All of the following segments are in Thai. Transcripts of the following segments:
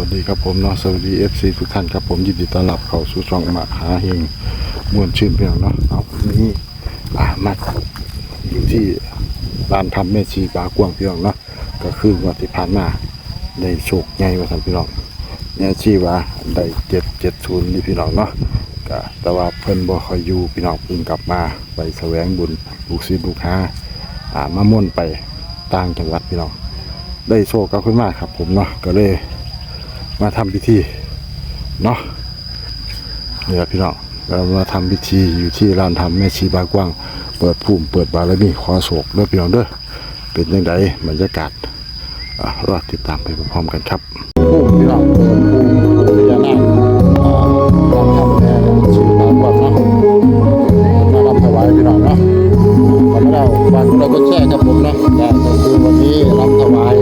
วัสดีครับผมเนาะสวัสดีFC ทุกท่านครับผมยินดีต้อนรับเข้าสู่ช่องมหาเฮงม่วนชื่นเพียงเนาะเอาวันนี้มาอยู่ที่ร้านทำแม่ชีปลากวางพี่น้องเนาะก็คือวันที่ผ่านมาได้โชคใหญ่ว่าท่านพี่น้องแม่ชีว่าได้770นี่พี่น้องเนาะก็แต่ว่าเพิ่นบ่ค่อยอยู่พี่น้องเพิ่งกลับมาไปแสวงบุญลูกศิษย์ลูกหามาม่วนไปต่างจังหวัดพี่น้องได้โชคกับขึ้นมาครับผมเนาะก็เลยมาทำพิธีเนาะเนี่ยพี่น้องเรามาทำพิธีอยู่ที่ร้านทำแม่ชีบากว้างเปิดภูมิเปิดบารมีขอโศกเด้อพี่น้องเด้อเป็นยังไงบรรยากาศรอติดตามไปพร้อมๆกันครับภูมิพี่น้องเปิดภูมิพญานาคร้านทำแม่ชีบากว้างเนาะมารับถวายพี่น้องเนาะขอมาแล้วฝากเราก็แชร์กับผมเนาะแต่ก็คือวันนี้รับถวาย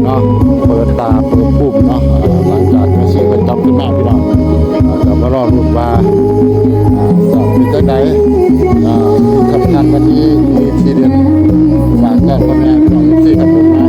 เนาะเปิดตาเปิดภูมิเนาะหลังจากแม่ชีเป็นกลับขึ้นมาพี่น้องก็มารอรุ่นว่าจะเป็นจังไดสำคัญวันนี้มีทีเด็ดฝากต้อนพ่อแม่พี่น้องที่กับผมนะ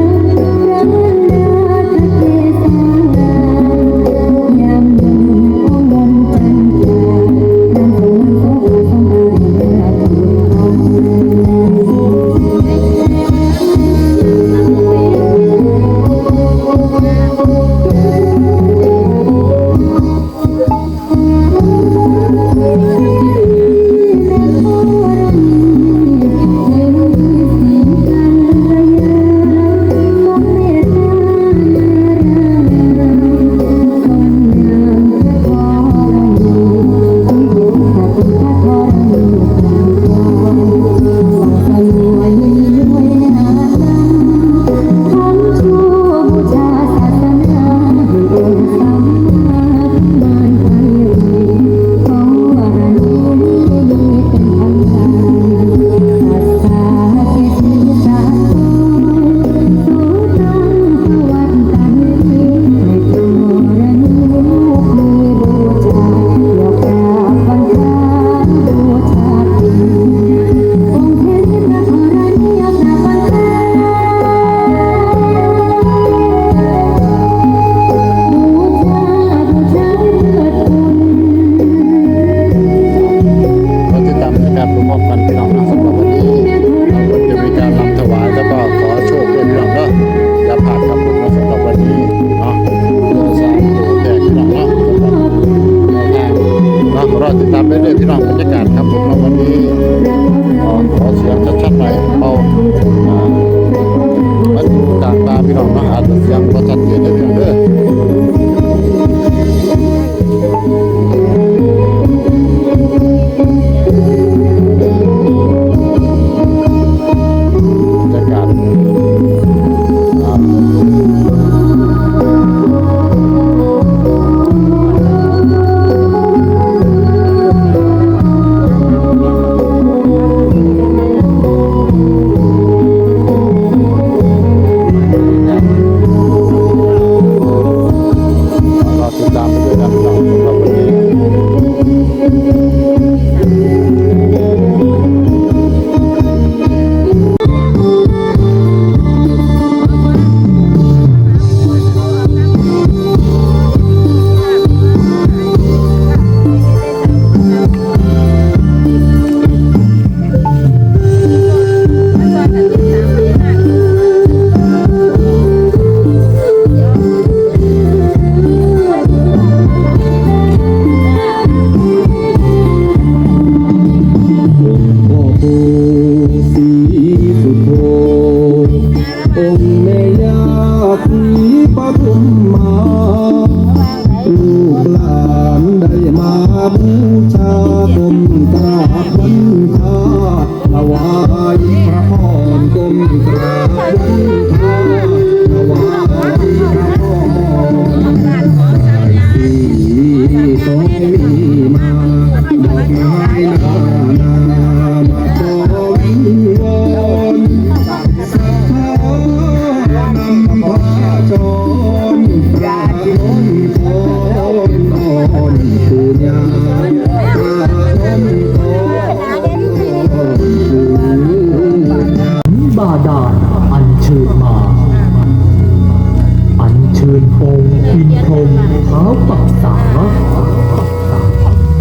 ท้าวปักษา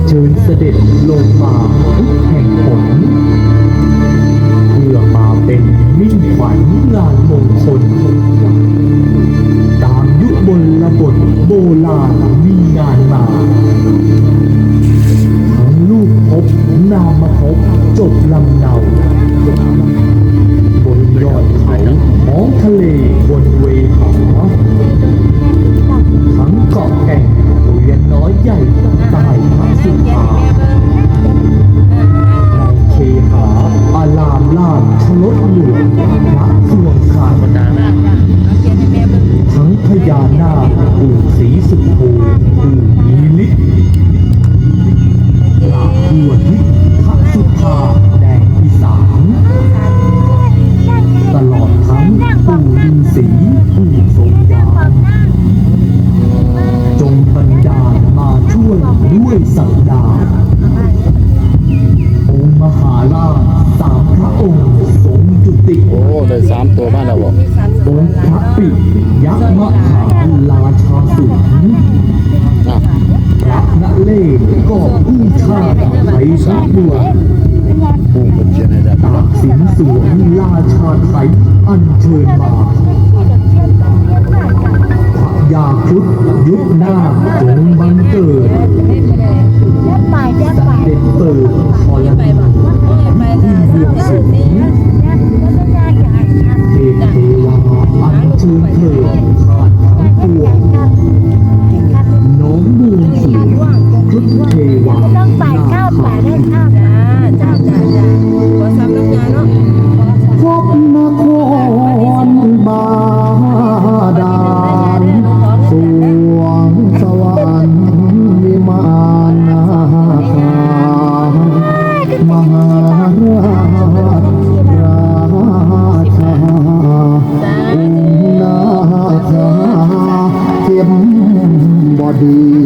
เชิญเสด็จลงมาทุกแห่งหนเพื่อมาเป็นมิ่งขวัญงานมงคลตามยุบลบทโบราณมีงานมาทั้งลูกพบนามพบจบลำเนาบนยอดเขาท้องทะเลบนเวหาทั้งเกาะแก่งเวียนน้อยใหญ่ใต้พระสุธาในเคหาอารามลาดชลดหลวงพระสวงคานทั้งพญานาคปู่ศรีสุโธปู่มีฤทธิ์กราบบัวทิพย์พระสุธาแดนอีสานตลอดทั้งปู่ฤาษีผู้ทรงญาณจงบันดาลมาช่วยด้วยสักดาองค์มหาราชสามพระองค์ทรงจุติ โอ้ได้3ตัวมาแล้วบ่ องค์พระปิยักษ์มหาราชาสูง อ่ะ พระนเรศก็ผู้ชาติไทยสามบัว ปู่เพิ่นเขียนให้ได้ ตากสินสวงราชาไทยอัญเชิญมาพระยาครุฑยุคหน้าจงบังเกิดเสด็จเปิดพรที่บวงสรวงเทพเทวาอัญเชิญเถิดขาดทั้งปวงน้องบวงสรวงครุฑเทวา ต้องจ่ายข้าวป่าได้ข้าวป่าจ้าขอซ้ำน้ำยาเนาะ พบนครบาดาลสวงสวรรค์วิมานนาคามหาราชาองค์นาคาเข็มบดี